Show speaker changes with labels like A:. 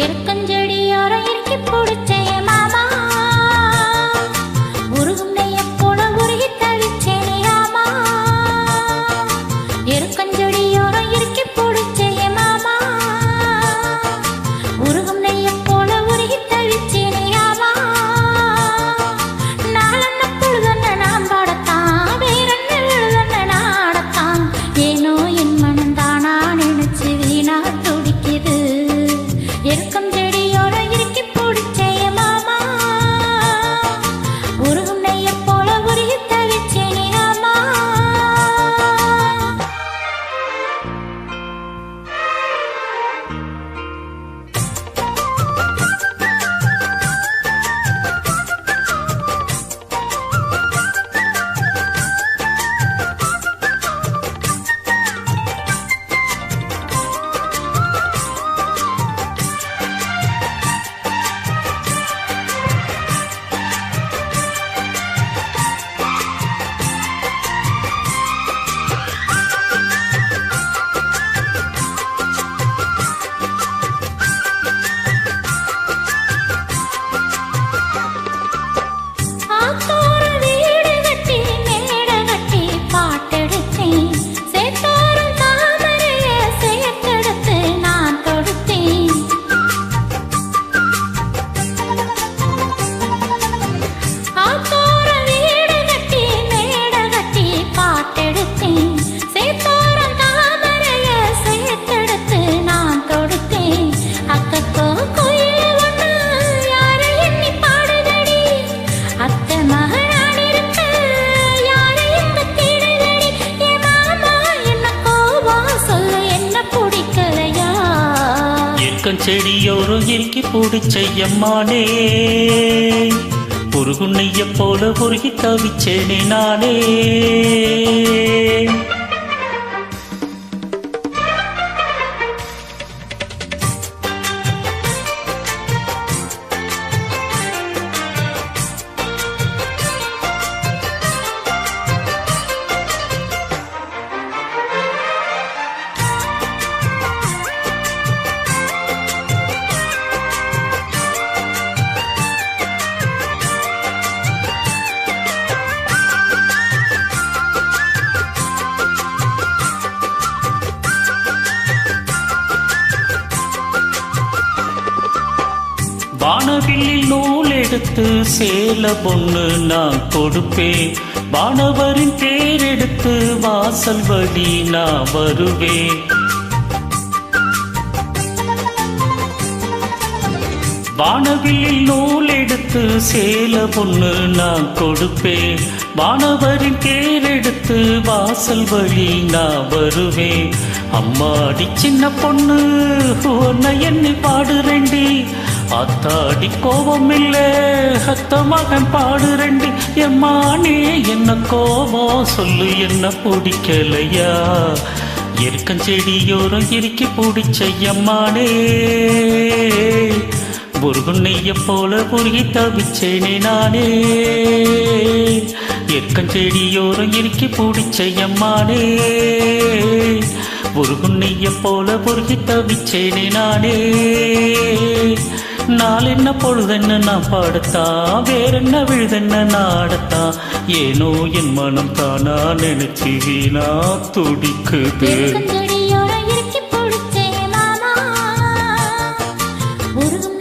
A: எருக்கஞ்செடியோரம் இறுக்கி பிடிச்சேன் மாமா, உருகும் நெய்ய போல உருகி தவிச்சேனே ஆமா. எருக்கஞ்செடியோரம் இறுக்கி பிடிச்சேன் மாமா, உருகும் நெய்ய போல உருகி தவிச்சேனே ஆமா. நாளென்ன பொழுதென்ன நான் பாடத்தான், வேறென்ன விழுதென்ன நாடத்தான், ஏனோ என் மனந்தானா நினைச்சு வீணா துடிக்குது. எருக்கம் செடியோரம் இறுக்கி பிடிச்சேன் மாமா, உருகும் நெய்ய போல உருகி தவிச்சேனே ஆமா.
B: செடியோரம் இறுக்கி பிடிச்சையம்மானே, உருகும் நெய்ய போல உருகி தவிச்சேனே நானே. வானவில்லில் நூல் எடுத்து சேல பொண்ணு நான் கொடுப்பேன், வானவரின் பேர் எடுத்து வாசல் வழி நான் வருவேன். வானவில்லில் நூல் எடுத்து சேல பொண்ணு நான் கொடுப்பேன், வானவரின் பேர் எடுத்து வாசல் வழி நான் வருவேன். அம்மாடி சின்ன பொண்ணு உன்னை எண்ணி பாடுறேண்டி, அத்தாடி கோபம் இல்ல அத்த மகன் பாடுறேண்டி. எம்மானே என்ன கோபம் சொல்லு, என்ன பிடிக்கலையா? எருக்கஞ்செடியோரம் இறுக்கி பிடிச்ச எம்மானே, உருகும் நெய்ய போல உருகி தவிச்சேனே நானே. எருக்கஞ்செடியோரம் இறுக்கி பிடிச்ச எம்மானே, உருகும் நெய்ய போல உருகி தவிச்சேனே நானே. நாளென்ன பொழுதென்ன நான் பாடத்தான், வேறென்ன விழுதென்ன நாடத்தான், ஏனோ என் மனம் தானா நினைச்சு வீணா துடிக்குது.
A: எருக்கஞ்செடியோரம் இறுக்கி பிடிச்சேன் மாமா, உருகும்